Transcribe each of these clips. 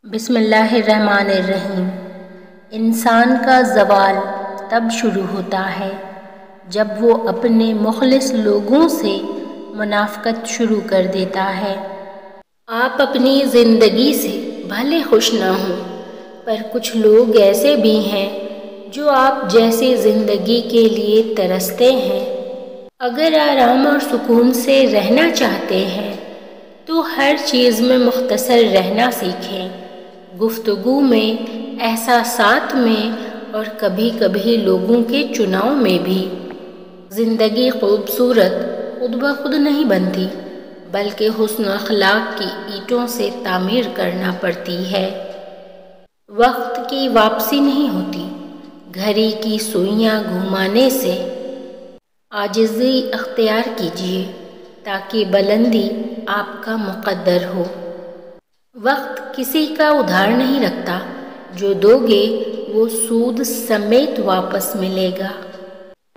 بسم اللہ الرحمن الرحیم۔ انسان کا زوال تب شروع ہوتا ہے جب وہ اپنے مخلص لوگوں سے منافقت شروع کر دیتا ہے۔ آپ اپنی زندگی سے بھلے خوش نہ ہوں، پر کچھ لوگ ایسے بھی ہیں جو آپ جیسی زندگی کے لیے ترستے ہیں۔ اگر آرام اور سکون سے رہنا چاہتے ہیں تو ہر چیز میں مختصر رہنا سیکھیں، گفتگو میں، احساسات میں اور کبھی کبھی لوگوں کے چناؤ میں بھی۔ زندگی خوبصورت خود بخود نہیں بنتی، بلکہ حسن اخلاق کی اینٹوں سے تعمیر کرنا پڑتی ہے۔ وقت کی واپسی نہیں ہوتی، گھڑی کی سوئیاں گھمانے سے۔ عاجزی اختیار کیجیے تاکہ بلندی آپ کا مقدر ہو۔ وقت کسی کا ادھار نہیں رکھتا، جو دو گے وہ سود سمیت واپس ملے گا۔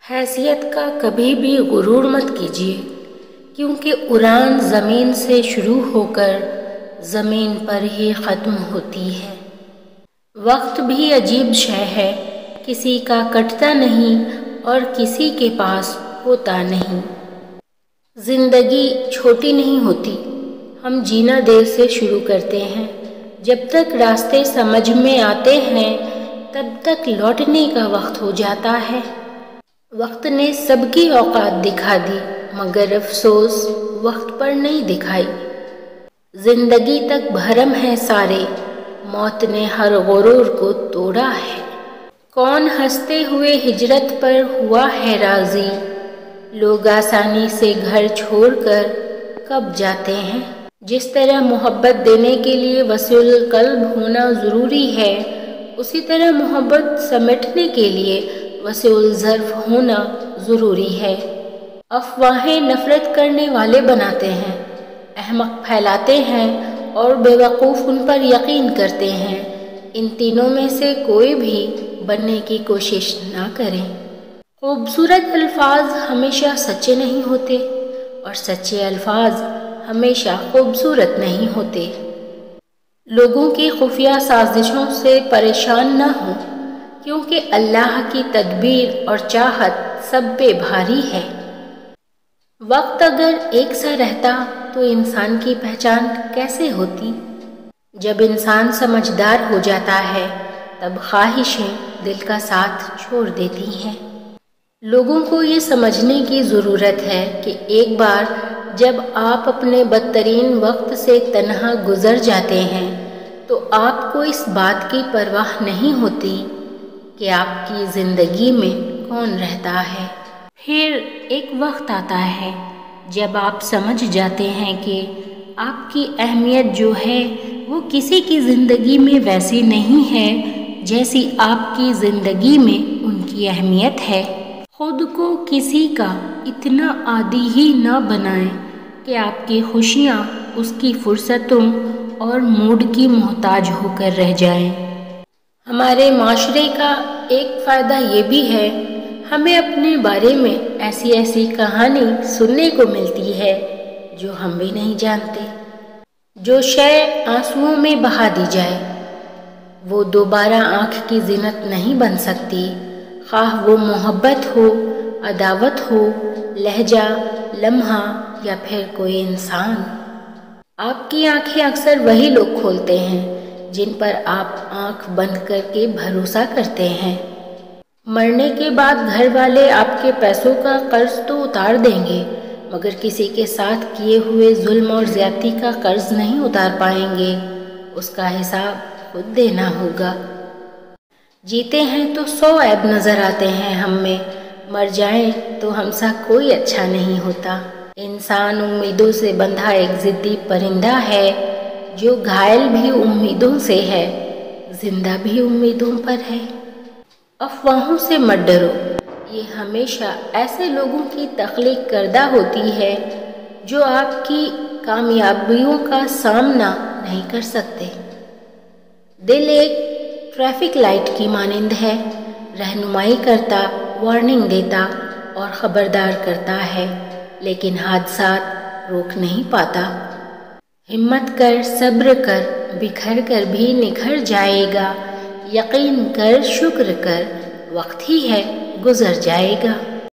حیثیت کا کبھی بھی غرور مت کیجیے، کیونکہ اڑان زمین سے شروع ہو کر زمین پر ہی ختم ہوتی ہے۔ وقت بھی عجیب شے ہے، کسی کا کٹتا نہیں اور کسی کے پاس ہوتا نہیں۔ زندگی چھوٹی نہیں ہوتی، ہم جینا دیر سے شروع کرتے ہیں۔ جب تک راستے سمجھ میں آتے ہیں تب تک لوٹنے کا وقت ہو جاتا ہے۔ وقت نے سب کی اوقات دکھا دی، مگر افسوس وقت پر نہیں دکھائی۔ زندگی تک بھرم ہے سارے، موت نے ہر غرور کو توڑا ہے۔ کون ہنستے ہوئے ہجرت پر ہوا ہے راضی، لوگ آسانی سے گھر چھوڑ کر کب جاتے ہیں۔ جس طرح محبت دینے کے لیے وسیع القلب ہونا ضروری ہے، اسی طرح محبت سمیٹنے کے لیے وسیع الظرف ہونا ضروری ہے۔ افواہیں نفرت کرنے والے بناتے ہیں، احمق پھیلاتے ہیں اور بیوقوف ان پر یقین کرتے ہیں۔ ان تینوں میں سے کوئی بھی بننے کی کوشش نہ کریں۔ خوبصورت الفاظ ہمیشہ سچے نہیں ہوتے اور سچے الفاظ ہمیشہ خوبصورت نہیں ہوتے۔ لوگوں کی خفیہ سازشوں سے پریشان نہ ہوں، کیونکہ اللہ کی تدبیر اور چاہت سب پہ بھاری ہے۔ وقت اگر ایک سا رہتا تو انسان کی پہچان کیسے ہوتی؟ جب انسان سمجھدار ہو جاتا ہے تب خواہشیں دل کا ساتھ چھوڑ دیتی ہیں۔ لوگوں کو یہ سمجھنے کی ضرورت ہے کہ ایک بار جب آپ اپنے بدترین وقت سے تنہا گزر جاتے ہیں تو آپ کو اس بات کی پرواہ نہیں ہوتی کہ آپ کی زندگی میں کون رہتا ہے۔ پھر ایک وقت آتا ہے جب آپ سمجھ جاتے ہیں کہ آپ کی اہمیت جو ہے وہ کسی کی زندگی میں ویسی نہیں ہے جیسی آپ کی زندگی میں ان کی اہمیت ہے۔ خود کو کسی کا اتنا عادی ہی نہ بنائیں کہ آپ کی خوشیاں اس کی فرصتوں اور موڈ کی محتاج ہو کر رہ جائیں۔ ہمارے معاشرے کا ایک فائدہ یہ بھی ہے، ہمیں اپنے بارے میں ایسی ایسی کہانی سننے کو ملتی ہے جو ہم بھی نہیں جانتے۔ جو شے آنسوؤں میں بہا دی جائے وہ دوبارہ آنکھ کی زینت نہیں بن سکتی، خواہ وہ محبت ہو، عداوت ہو، لہجہ، لمحہ یا پھر کوئی انسان۔ آپ کی آنکھیں اکثر وہی لوگ کھولتے ہیں جن پر آپ آنکھ بند کر کے بھروسہ کرتے ہیں۔ مرنے کے بعد گھر والے آپ کے پیسوں کا قرض تو اتار دیں گے، مگر کسی کے ساتھ کیے ہوئے ظلم اور زیادتی کا قرض نہیں اتار پائیں گے، اس کا حساب خود دینا ہوگا۔ جیتے ہیں تو 100 عیب نظر آتے ہیں ہم میں، مر جائیں تو ہم سا کوئی اچھا نہیں ہوتا۔ انسان امیدوں سے بندھا ایک ضدی پرندہ ہے جو گھائل بھی امیدوں سے ہے، زندہ بھی امیدوں پر ہے۔ افواہوں سے مت ڈرو، یہ ہمیشہ ایسے لوگوں کی تخلیق کردہ ہوتی ہے جو آپ کی کامیابیوں کا سامنا نہیں کر سکتے۔ دل ایک ٹریفک لائٹ کی مانند ہے، رہنمائی کرتا، وارننگ دیتا اور خبردار کرتا ہے، لیکن حادثات روک نہیں پاتا۔ ہمت کر، صبر کر، بکھر کر بھی نکھر جائے گا، یقین کر، شکر کر، وقت ہی ہے گزر جائے گا۔